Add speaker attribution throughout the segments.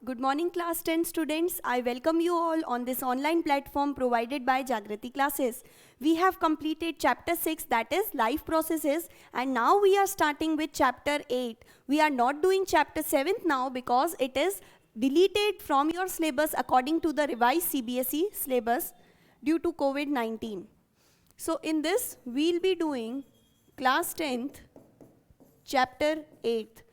Speaker 1: Good morning, class 10 students. I welcome you all on this online platform provided by Jagrati Classes. We have completed chapter 6, that is life processes, and now we are starting with chapter 8. We are not doing chapter 7 now because it is deleted from your syllabus according to the revised CBSE syllabus due to COVID-19. So in this, we'll be doing class 10th, chapter 8.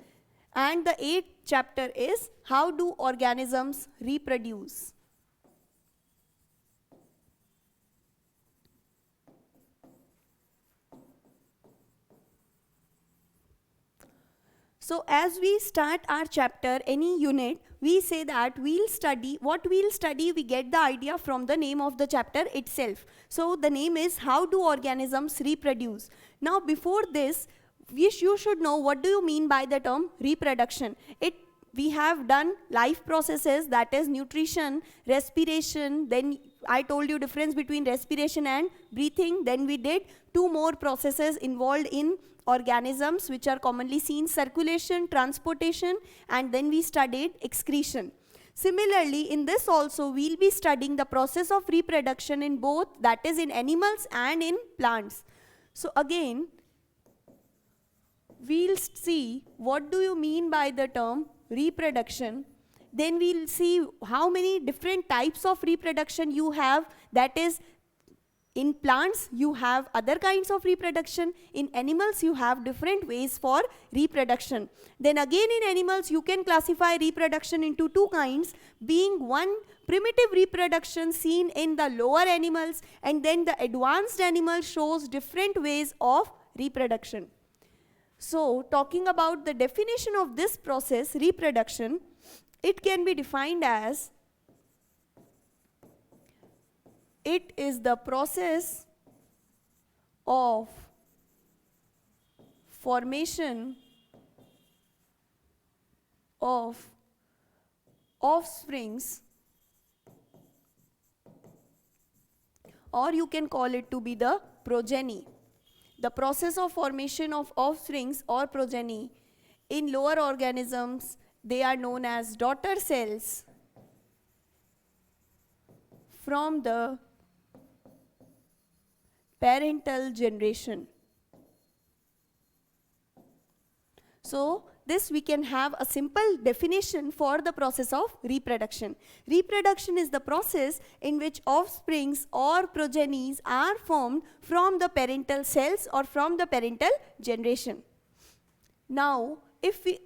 Speaker 1: And the 8th chapter is how do organisms reproduce. So as we start our chapter, any unit, we say that we'll study, we get the idea from the name of the chapter itself. So the name is how do organisms reproduce. Now before this, you should know what do you mean by the term reproduction. We have done life processes, that is nutrition, respiration, then I told you difference between respiration and breathing, then we did 2 more processes involved in organisms which are commonly seen, circulation, transportation, and then we studied excretion. Similarly, in this also we'll be studying the process of reproduction in both, that is in animals and in plants. So again, we'll see what do you mean by the term reproduction. Then we'll see how many different types of reproduction you have, that is in plants you have other kinds of reproduction, in animals you have different ways for reproduction. Then again in animals you can classify reproduction into 2 kinds, being one primitive reproduction seen in the lower animals, and then the advanced animal shows different ways of reproduction. So talking about the definition of this process, reproduction, it can be defined as it is the process of formation of offsprings, or you can call it to be the progeny. The process of formation of offsprings or progeny in lower organisms, they are known as daughter cells from the parental generation. So this we can have a simple definition for the process of reproduction. Reproduction is the process in which offsprings or progenies are formed from the parental cells or from the parental generation. Now, if we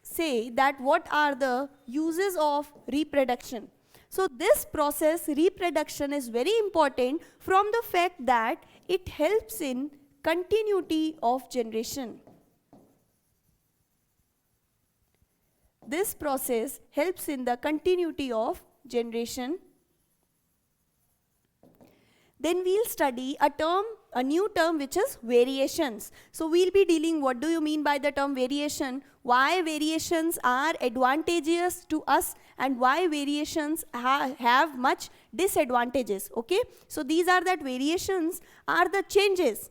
Speaker 1: say that what are the uses of reproduction? So this process, reproduction, is very important from the fact that it helps in continuity of generation. This process helps in the continuity of generation. Then we'll study a new term which is variations. So we'll be dealing what do you mean by the term variation, why variations are advantageous to us and why variations have much disadvantages. Okay, so these are that variations are the changes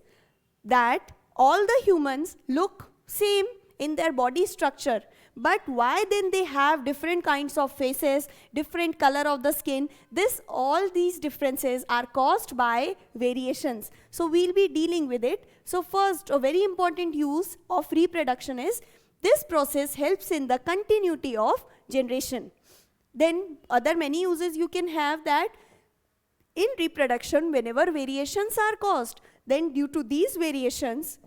Speaker 1: that all the humans look same in their body structure, but why then they have different kinds of faces, different color of the skin. All these differences are caused by variations. So we'll be dealing with it. So first, a very important use of reproduction is this process helps in the continuity of generation. Then other many uses you can have, that in reproduction whenever variations are caused, then due to these variations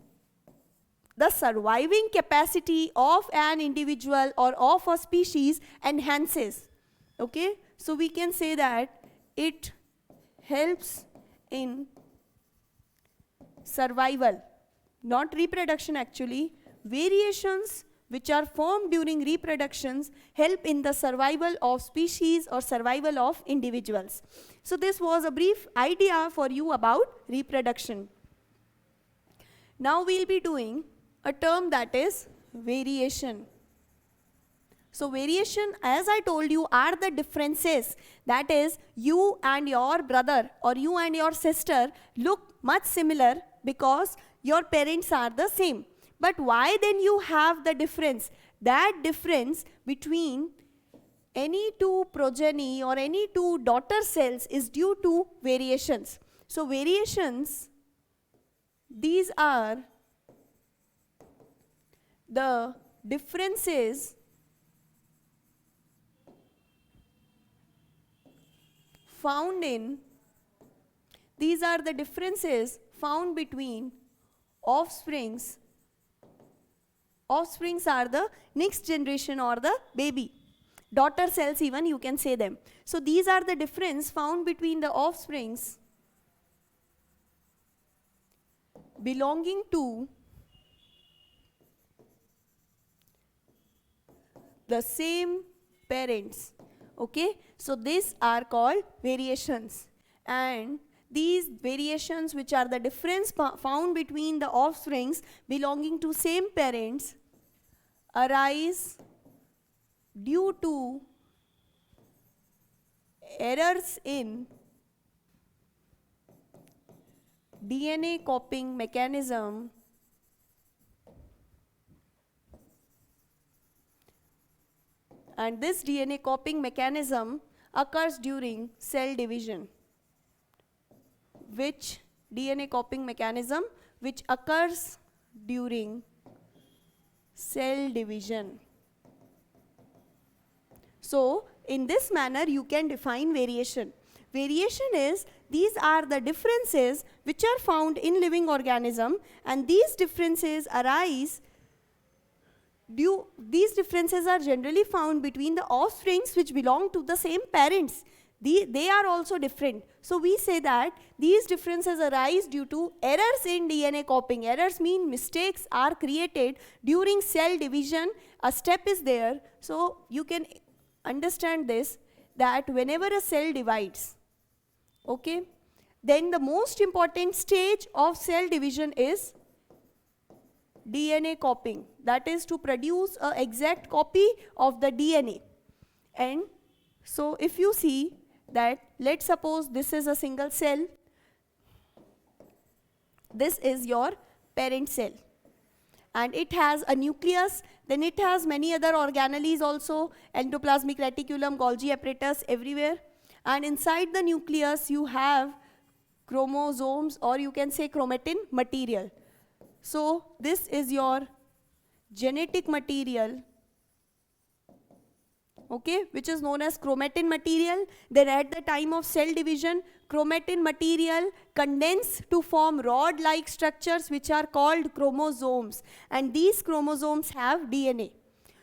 Speaker 1: the surviving capacity of an individual or of a species enhances. Okay, so we can say that it helps in survival, not reproduction actually. Variations which are formed during reproductions help in the survival of species or survival of individuals. So this was a brief idea for you about reproduction. Now we'll be doing a term that is variation. So variation, as I told you, are the differences, that is you and your brother or you and your sister look much similar because your parents are the same. But why then you have the difference? That difference between any two progeny or any two daughter cells is due to variations. So variations, these are the differences found in, these are the differences found between offsprings. Offsprings are the next generation or the baby. Daughter cells even you can say them. So these are the difference found between the offsprings belonging to the same parents. Okay, so these are called variations, and these variations, which are the difference found between the offsprings belonging to same parents, arise due to errors in DNA copying mechanism and this DNA copying mechanism occurs during cell division. Which DNA copying mechanism? Which occurs during cell division. So in this manner you can define variation. Variation is, these are the differences which are found in living organism, and these differences arise these differences are generally found between the offsprings which belong to the same parents. They are also different. So we say that these differences arise due to errors in DNA copying. Errors mean mistakes are created during cell division. A step is there. So you can understand this, that whenever a cell divides, okay, then the most important stage of cell division is DNA copying, that is to produce an exact copy of the DNA. And so if you see that, let's suppose this is a single cell, this is your parent cell, and it has a nucleus, then it has many other organelles also, endoplasmic reticulum, Golgi apparatus everywhere, and inside the nucleus you have chromosomes, or you can say chromatin material. So this is your genetic material, okay, which is known as chromatin material. Then at the time of cell division, chromatin material condense to form rod-like structures which are called chromosomes, and these chromosomes have DNA.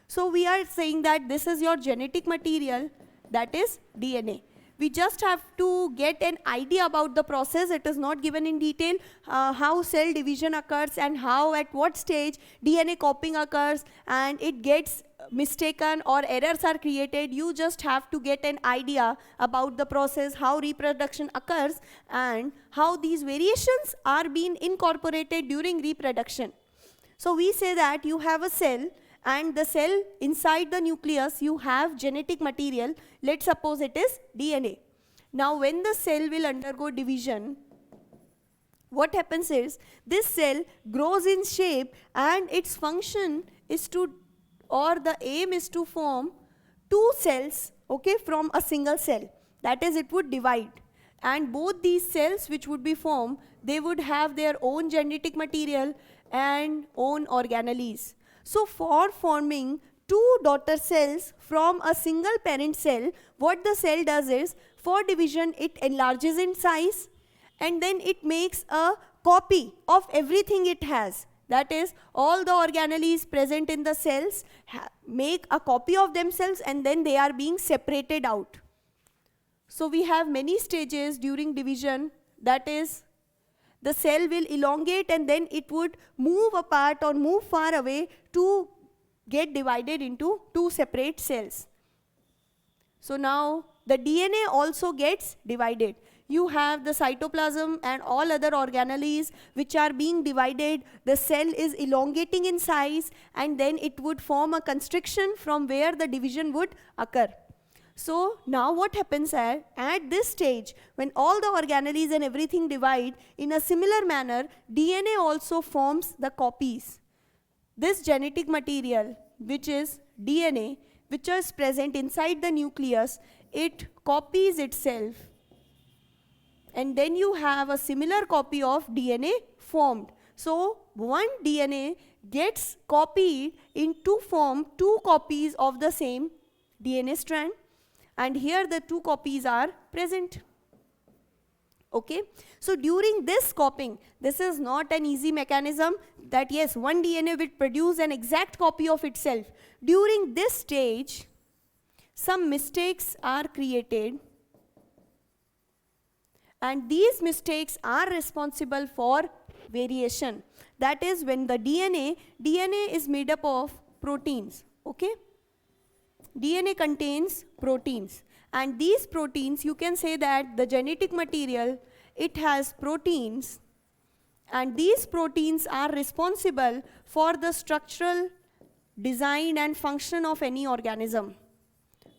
Speaker 1: So we are saying that this is your genetic material, that is DNA. We just have to get an idea about the process. It is not given in detail how cell division occurs and how at what stage DNA copying occurs and it gets mistaken or errors are created. You just have to get an idea about the process, how reproduction occurs and how these variations are being incorporated during reproduction. So we say that you have a cell, and the cell inside the nucleus you have genetic material. Let's suppose it is DNA. Now when the cell will undergo division, what happens is this cell grows in shape and its function is to, or the aim is to form two cells, okay, from a single cell. That is, it would divide, and both these cells which would be formed, they would have their own genetic material and own organelles. So for forming two daughter cells from a single parent cell, what the cell does is, for division it enlarges in size and then it makes a copy of everything it has. That is, all the organelles present in the cells make a copy of themselves and then they are being separated out. So we have many stages during division, that is, the cell will elongate and then it would move apart or move far away to get divided into two separate cells. So now the DNA also gets divided. You have the cytoplasm and all other organelles which are being divided. The cell is elongating in size and then it would form a constriction from where the division would occur. So now what happens at this stage, when all the organelles and everything divide, in a similar manner, DNA also forms the copies. This genetic material, which is DNA, which is present inside the nucleus, it copies itself, and then you have a similar copy of DNA formed. So one DNA gets copied into form two copies of the same DNA strand, and here the two copies are present. Okay, so during this copying, this is not an easy mechanism that yes, one DNA will produce an exact copy of itself. During this stage, some mistakes are created, and these mistakes are responsible for variation. That is, when the DNA is made up of proteins, okay? DNA contains proteins, and these proteins, you can say that the genetic material, it has proteins, and these proteins are responsible for the structural design and function of any organism,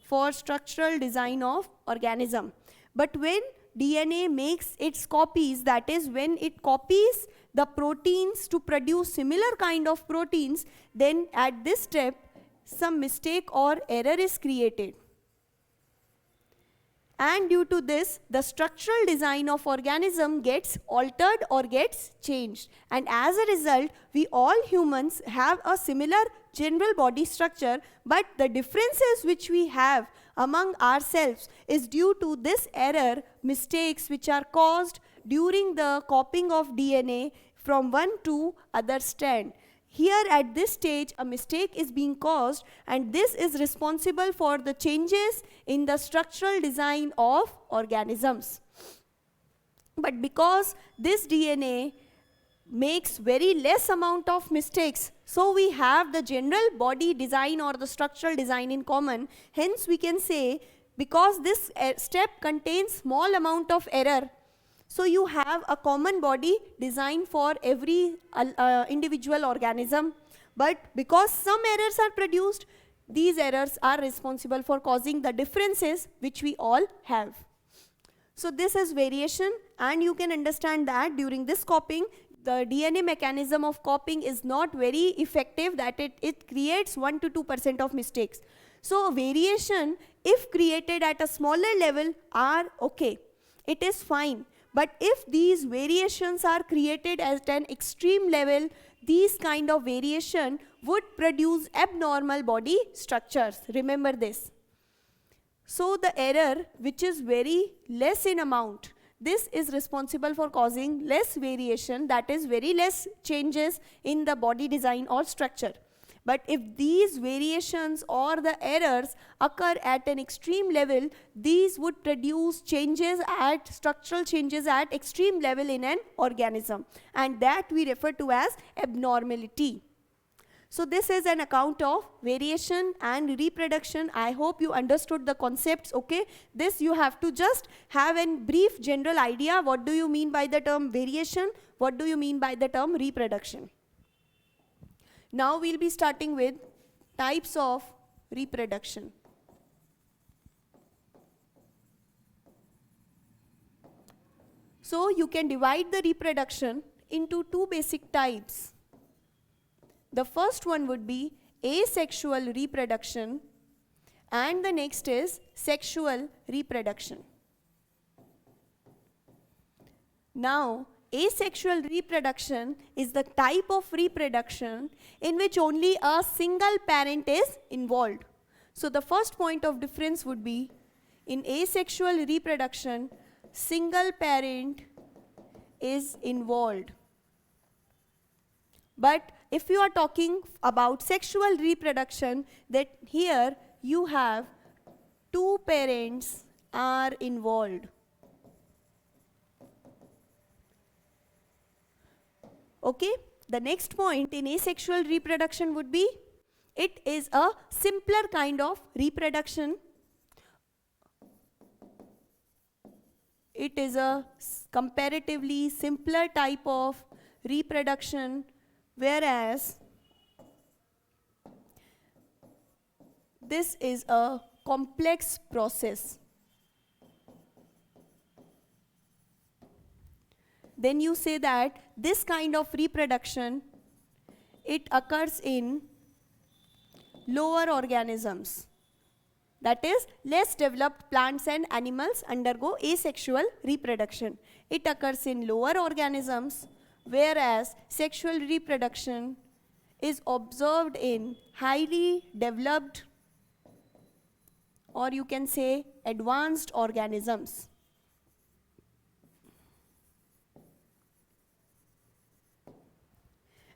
Speaker 1: for structural design of organism. But when DNA makes its copies, that is when it copies the proteins to produce similar kind of proteins, then at this step some mistake or error is created. And due to this, the structural design of organism gets altered or gets changed. And as a result, we all humans have a similar general body structure, but the differences which we have among ourselves is due to this error, mistakes which are caused during the copying of DNA from one to other strand. Here at this stage, a mistake is being caused, and this is responsible for the changes in the structural design of organisms. But because this DNA makes very less amount of mistakes, so we have the general body design or the structural design in common. Hence we can say, because this step contains small amount of error, so you have a common body design for every individual organism. But because some errors are produced, these errors are responsible for causing the differences which we all have. So this is variation, and you can understand that during this copying, the DNA mechanism of copying is not very effective, that it creates 1 to 2% of mistakes. So variation, if created at a smaller level, are okay. It is fine. But if these variations are created at an extreme level, these kind of variation would produce abnormal body structures. Remember this. So the error, which is very less in amount, this is responsible for causing less variation, that is very less changes in the body design or structure. But if these variations or the errors occur at an extreme level, these would produce structural changes at extreme level in an organism, and that we refer to as abnormality. So this is an account of variation and reproduction. I hope you understood the concepts, okay? This you have to just have a brief general idea. What do you mean by the term variation? What do you mean by the term reproduction? Now we'll be starting with types of reproduction. So you can divide the reproduction into two basic types. The first one would be asexual reproduction, and the next is sexual reproduction. Now, asexual reproduction is the type of reproduction in which only a single parent is involved. So the first point of difference would be, in asexual reproduction, single parent is involved. But if you are talking about sexual reproduction, that here you have two parents are involved. Okay, the next point in asexual reproduction would be, it is a simpler kind of reproduction. It is a comparatively simpler type of reproduction, whereas this is a complex process. Then you say that this kind of reproduction, it occurs in lower organisms. That is, less developed plants and animals undergo asexual reproduction. It occurs in lower organisms, whereas sexual reproduction is observed in highly developed, or you can say advanced organisms.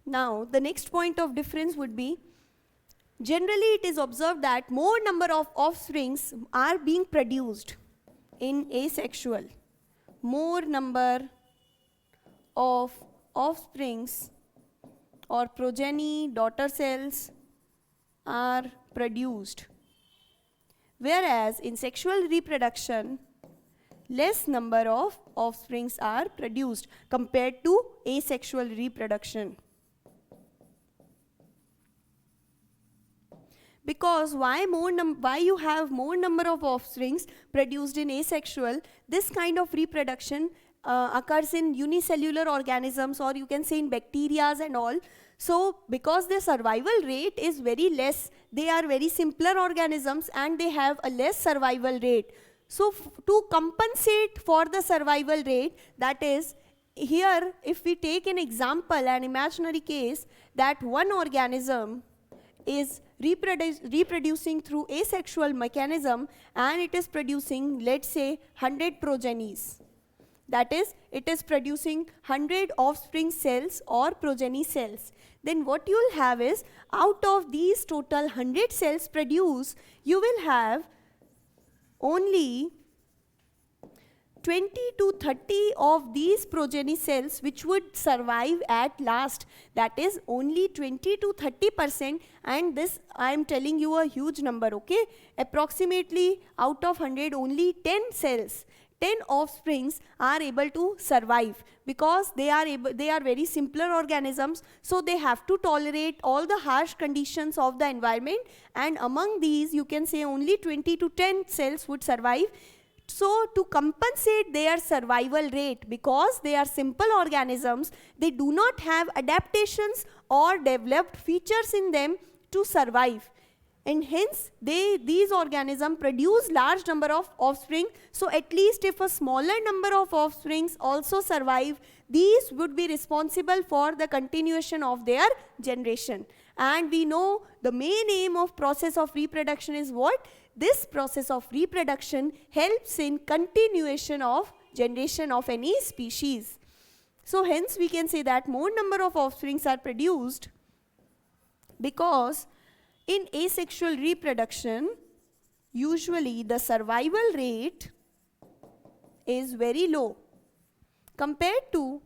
Speaker 1: Now, the next point of difference would be, generally it is observed that more number of offsprings are being produced in asexual. More number of offsprings or progeny, daughter cells are produced. Whereas in sexual reproduction, less number of offsprings are produced compared to asexual reproduction. Because why you have more number of offsprings produced in asexual, this kind of reproduction occurs in unicellular organisms, or you can say in bacteria and all. So because their survival rate is very less, they are very simpler organisms and they have a less survival rate. So to compensate for the survival rate, that is, here if we take an example, an imaginary case, that one organism is reproducing through asexual mechanism and it is producing, let's say, 100 progenies. That is, it is producing 100 offspring cells or progeny cells. Then what you will have is, out of these total 100 cells produced, you will have only 20 to 30 of these progeny cells which would survive at last. That is only 20 to 30%, and this I am telling you a huge number, okay? Approximately out of 100, only 10 cells, 10 offsprings are able to survive, because they are very simpler organisms, so they have to tolerate all the harsh conditions of the environment, and among these you can say only 20 to 10 cells would survive. So to compensate their survival rate, because they are simple organisms, they do not have adaptations or developed features in them to survive, and hence these organisms produce large number of offspring. So at least if a smaller number of offsprings also survive, these would be responsible for the continuation of their generation. And we know the main aim of process of reproduction is what? This process of reproduction helps in continuation of generation of any species. So hence we can say that more number of offsprings are produced, because in asexual reproduction, usually the survival rate is very low. Compared to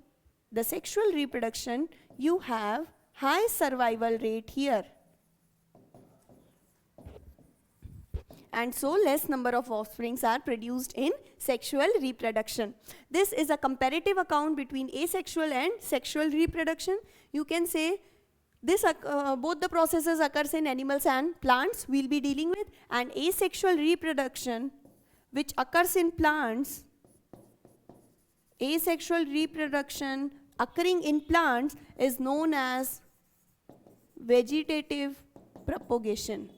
Speaker 1: the sexual reproduction, you have high survival rate here. And so less number of offsprings are produced in sexual reproduction. This is a comparative account between asexual and sexual reproduction. You can say this both the processes occurs in animals and plants we'll be dealing with, and asexual reproduction which occurs in plants, asexual reproduction occurring in plants is known as vegetative propagation.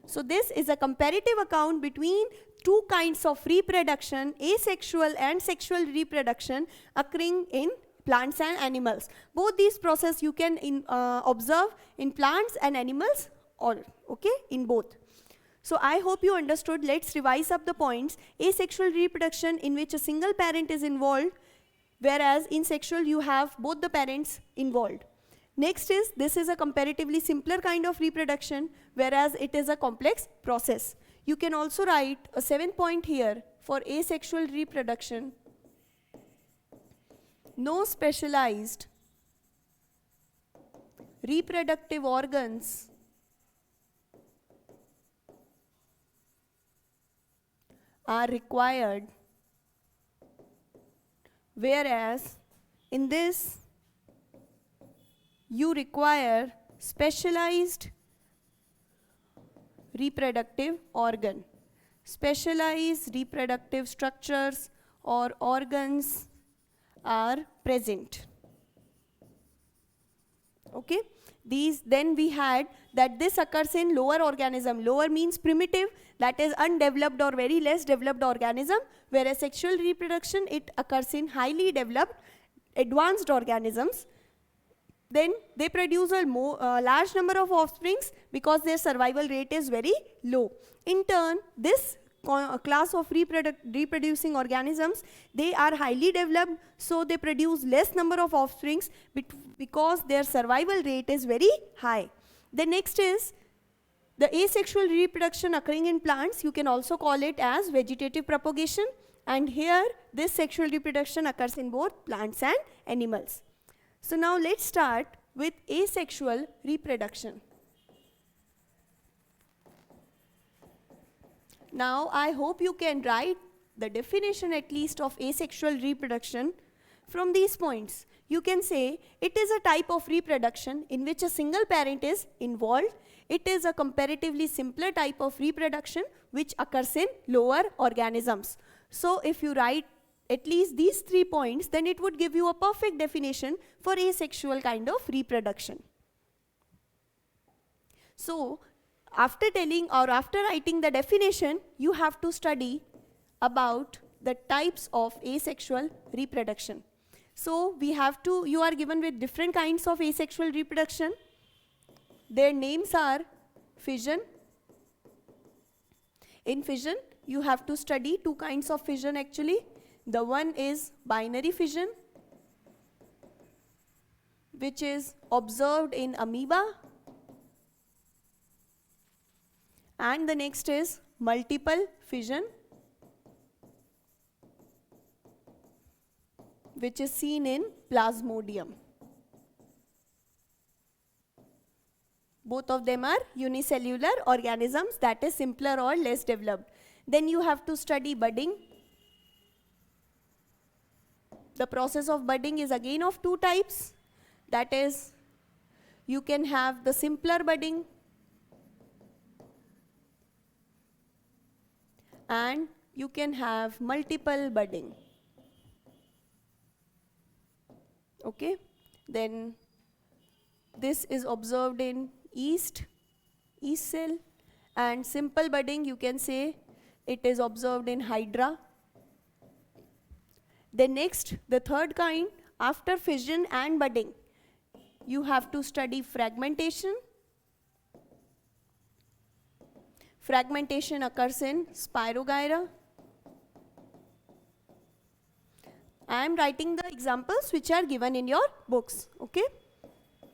Speaker 1: So this is a comparative account between two kinds of reproduction, asexual and sexual reproduction occurring in plants and animals. Both these processes you can observe in plants and animals, or okay, in both. So I hope you understood. Let's revise up the points. Asexual reproduction, in which a single parent is involved, whereas in sexual you have both the parents involved. Next is, this is a comparatively simpler kind of reproduction, whereas it is a complex process. You can also write a 7-point here for asexual reproduction. No specialized reproductive organs are required, whereas in this you require specialized reproductive organ. Specialized reproductive structures or organs are present. Okay. Then we had that this occurs in lower organism. Lower means primitive, that is undeveloped or very less developed organism, whereas sexual reproduction, it occurs in highly developed, advanced organisms. Then they produce a large number of offsprings because their survival rate is very low. In turn, this class of reproducing organisms, they are highly developed, so they produce less number of offsprings because their survival rate is very high. The next is the asexual reproduction occurring in plants. You can also call it as vegetative propagation, and here this sexual reproduction occurs in both plants and animals. So now let's start with asexual reproduction. Now I hope you can write the definition at least of asexual reproduction from these points. You can say it is a type of reproduction in which a single parent is involved. It is a comparatively simpler type of reproduction which occurs in lower organisms. So if you write at least these 3 points, then it would give you a perfect definition for asexual kind of reproduction. So after telling or after writing the definition, you have to study about the types of asexual reproduction. So you are given with different kinds of asexual reproduction. Their names are fission. In fission, you have to study 2 kinds of fission actually. The one is binary fission, which is observed in amoeba, and the next is multiple fission, which is seen in Plasmodium. Both of them are unicellular organisms, that is simpler or less developed. Then you have to study budding. The process of budding is again of 2 types. That is, you can have the simpler budding and you can have multiple budding. Okay, then this is observed in yeast cell, and simple budding you can say it is observed in hydra. Then next, the third kind, after fission and budding, you have to study fragmentation. Fragmentation occurs in Spirogyra. I am writing the examples which are given in your books, okay?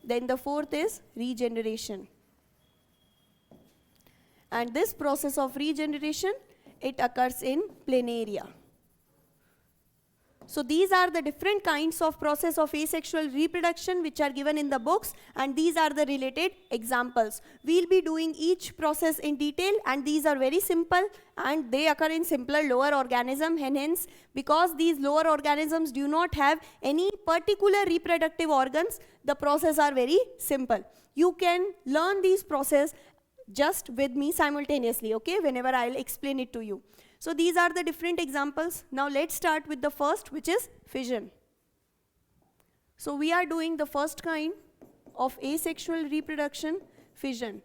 Speaker 1: Then the fourth is regeneration. And this process of regeneration, it occurs in planaria. So these are the different kinds of process of asexual reproduction which are given in the books, and these are the related examples. We'll be doing each process in detail, and these are very simple and they occur in simpler lower organism, and hence because these lower organisms do not have any particular reproductive organs, the process are very simple. You can learn these process just with me simultaneously, okay, whenever I'll explain it to you. So these are the different examples. Now let's start with the first, which is fission. So we are doing the first kind of asexual reproduction, fission.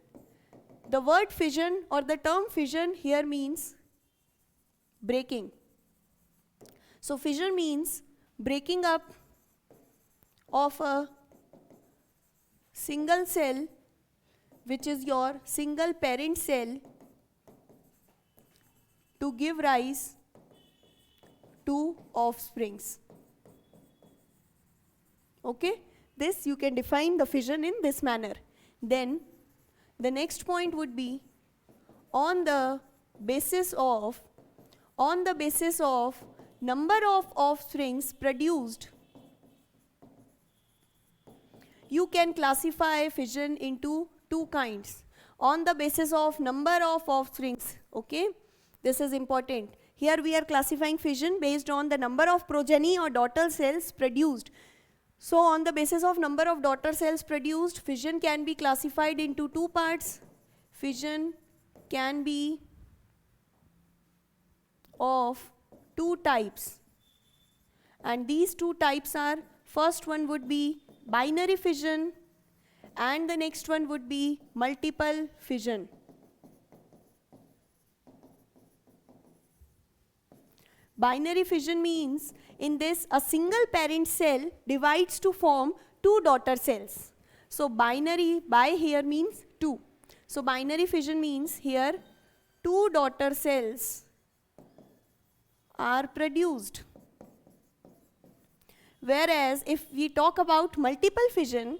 Speaker 1: The word fission or the term fission here means breaking. So fission means breaking up of a single cell, which is your single parent cell, to give rise to offsprings. Okay, this you can define the fission in this manner. Then the next point would be on the basis of number of offsprings produced, you can classify fission into 2 kinds on the basis of number of offsprings. Okay, this is important. Here we are classifying fission based on the number of progeny or daughter cells produced. So on the basis of number of daughter cells produced, fission can be classified into 2 parts. Fission can be of 2 types, and these 2 types are, first one would be binary fission and the next one would be multiple fission. Binary fission means in this a single parent cell divides to form two daughter cells. So binary by here means 2. So binary fission means here two daughter cells are produced. Whereas if we talk about multiple fission,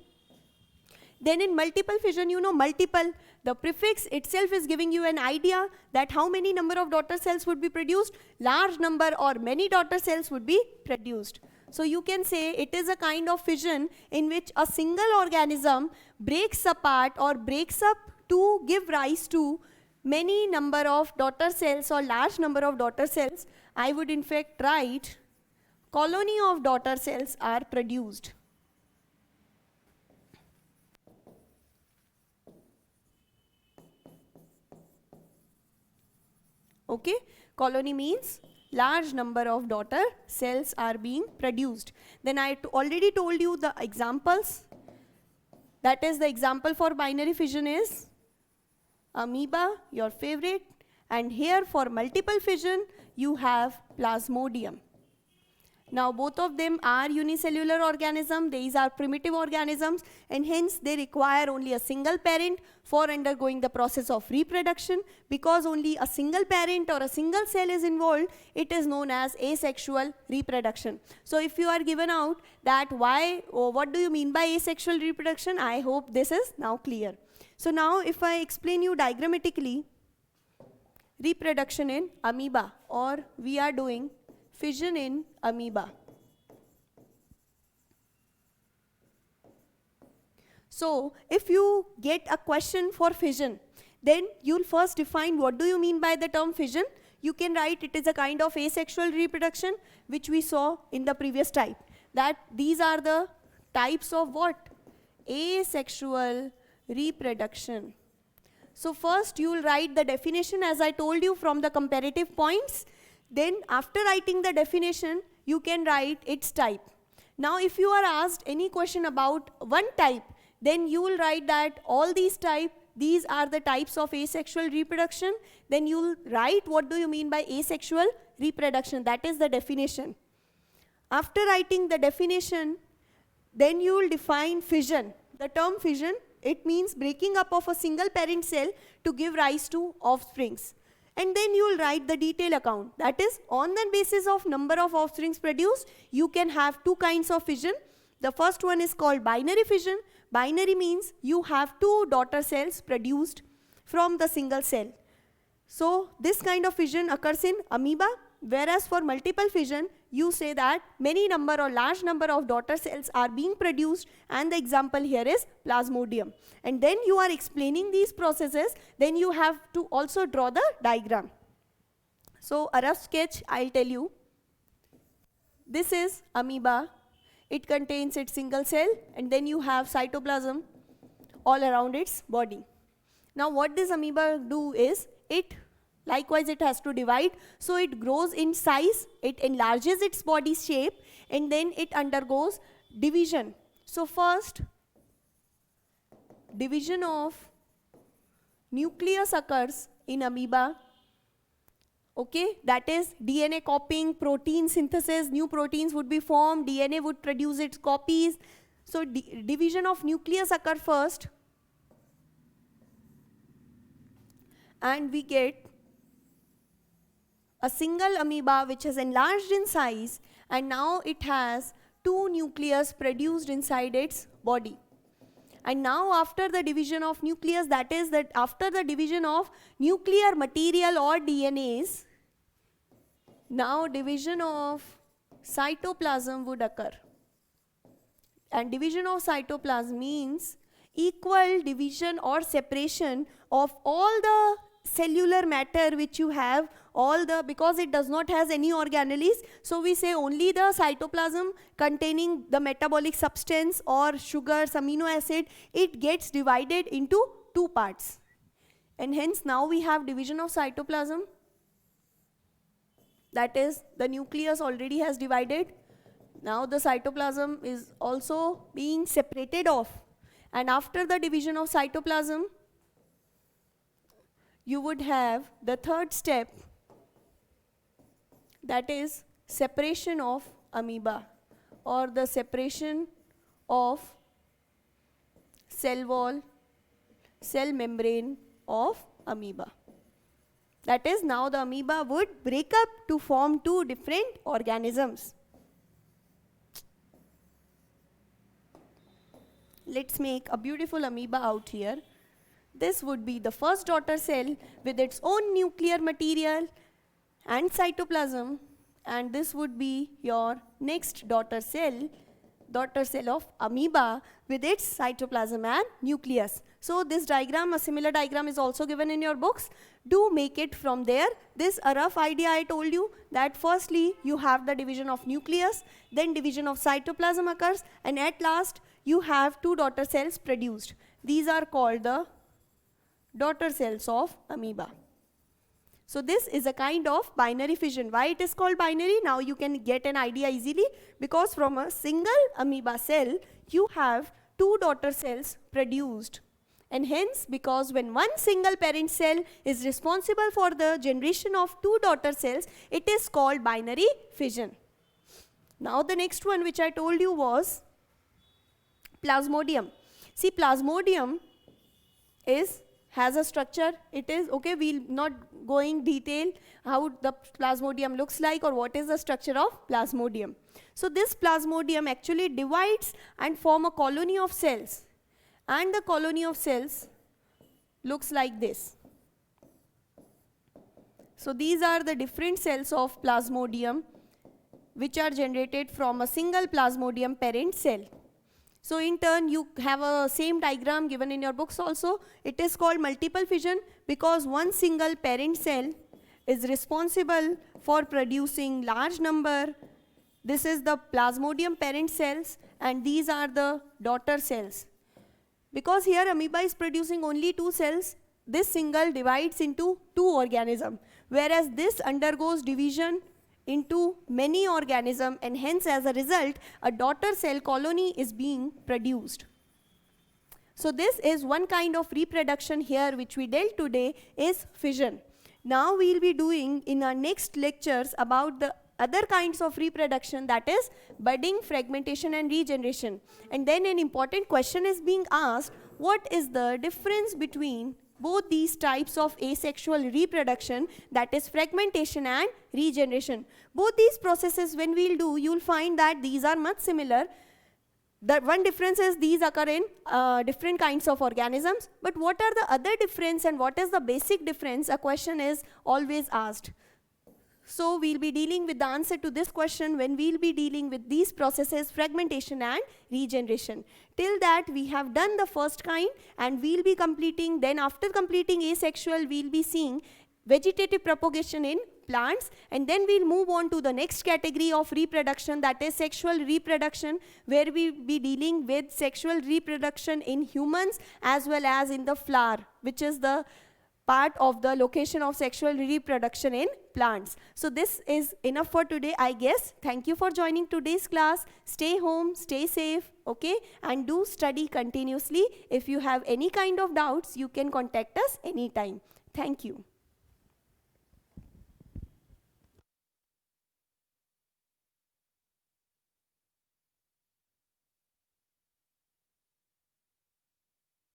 Speaker 1: then in multiple fission, you know, multiple, the prefix itself is giving you an idea that how many number of daughter cells would be produced, large number or many daughter cells would be produced. So you can say it is a kind of fission in which a single organism breaks apart or breaks up to give rise to many number of daughter cells or large number of daughter cells. I would in fact write colony of daughter cells are produced. Okay, colony means large number of daughter cells are being produced. Then I already told you the examples. That is, the example for binary fission is amoeba, your favorite, and here for multiple fission you have Plasmodium. Now both of them are unicellular organisms, these are primitive organisms, and hence they require only a single parent for undergoing the process of reproduction. Because only a single parent or a single cell is involved, it is known as asexual reproduction. So if you are given out that why or what do you mean by asexual reproduction, I hope this is now clear. So now if I explain you diagrammatically reproduction in amoeba, or we are doing fission in amoeba. So if you get a question for fission, then you'll first define what do you mean by the term fission. You can write it is a kind of asexual reproduction, which we saw in the previous type. That these are the types of what? Asexual reproduction. So first you will write the definition as I told you from the comparative points. Then after writing the definition, you can write its type. Now if you are asked any question about one type, then you will write that all these these are the types of asexual reproduction. Then you will write what do you mean by asexual reproduction, that is the definition. After writing the definition, then you will define fission. The term fission, it means breaking up of a single parent cell to give rise to offsprings. And then you will write the detail account. That is, on the basis of number of offsprings produced, you can have two kinds of fission. The first one is called binary fission. Binary means you have two daughter cells produced from the single cell. So this kind of fission occurs in amoeba, whereas for multiple fission, you say that many number or large number of daughter cells are being produced, and the example here is Plasmodium. And then you are explaining these processes, then you have to also draw the diagram. So a rough sketch I'll tell you. This is amoeba. It contains its single cell, and then you have cytoplasm all around its body. Now what this amoeba do is, likewise it has to divide, so it grows in size, it enlarges its body shape, and then it undergoes division. So first, division of nucleus occurs in amoeba. Okay, that is DNA copying, protein synthesis, new proteins would be formed, DNA would produce its copies. So division of nucleus occur first, and we get a single amoeba which has enlarged in size, and now it has two nucleus produced inside its body. And now after the division of nucleus, that is that after the division of nuclear material or DNAs, now division of cytoplasm would occur. And division of cytoplasm means equal division or separation of all the cellular matter which you have, because it does not has any organelles, so we say only the cytoplasm containing the metabolic substance or sugars, amino acid, it gets divided into two parts. And hence now we have division of cytoplasm, that is the nucleus already has divided. Now the cytoplasm is also being separated off, And after the division of cytoplasm, you would have the third step, that is separation of amoeba, or the separation of cell wall, cell membrane of amoeba. That is, now the amoeba would break up to form two different organisms. Let's make a beautiful amoeba out here. This would be the first daughter cell with its own nuclear material and cytoplasm, and this would be your next daughter cell of amoeba with its cytoplasm and nucleus. So this diagram, a similar diagram is also given in your books. Do make it from there. This a rough idea I told you, that firstly you have the division of nucleus, then division of cytoplasm occurs, and at last you have two daughter cells produced. These are called the daughter cells of amoeba. So this is a kind of binary fission. Why it is called binary? Now you can get an idea easily, because from a single amoeba cell you have two daughter cells produced, and hence because when one single parent cell is responsible for the generation of two daughter cells, it is called binary fission. Now the next one which I told you was plasmodium. See, plasmodium has a structure. It is okay, we'll not going detail how the plasmodium looks like or what is the structure of plasmodium. So this plasmodium actually divides and form a colony of cells, and the colony of cells looks like this. So these are the different cells of plasmodium which are generated from a single plasmodium parent cell. So in turn you have a same diagram given in your books also. It is called multiple fission because one single parent cell is responsible for producing large number. This is the plasmodium parent cells, and these are the daughter cells. Because here amoeba is producing only two cells, this single divides into two organisms, whereas this undergoes division into many organisms, and hence as a result a daughter cell colony is being produced. So this is one kind of reproduction here which we dealt today is fission. Now we will be doing in our next lectures about the other kinds of reproduction, that is budding, fragmentation and regeneration. And then an important question is being asked, what is the difference between both these types of asexual reproduction, that is fragmentation and regeneration. Both these processes when we will do, you will find that these are much similar. The one difference is these occur in different kinds of organisms, but what are the other difference and what is the basic difference, a question is always asked. So we will be dealing with the answer to this question when we will be dealing with these processes, fragmentation and regeneration. Till that we have done the first kind, and we will be completing, then after completing asexual we will be seeing vegetative propagation in plants, and then we will move on to the next category of reproduction, that is sexual reproduction, where we will be dealing with sexual reproduction in humans as well as in the flower, which is the part of the location of sexual reproduction in plants. So this is enough for today, I guess. Thank you for joining today's class. Stay home, stay safe, okay, and do study continuously. If you have any kind of doubts, you can contact us anytime. Thank you.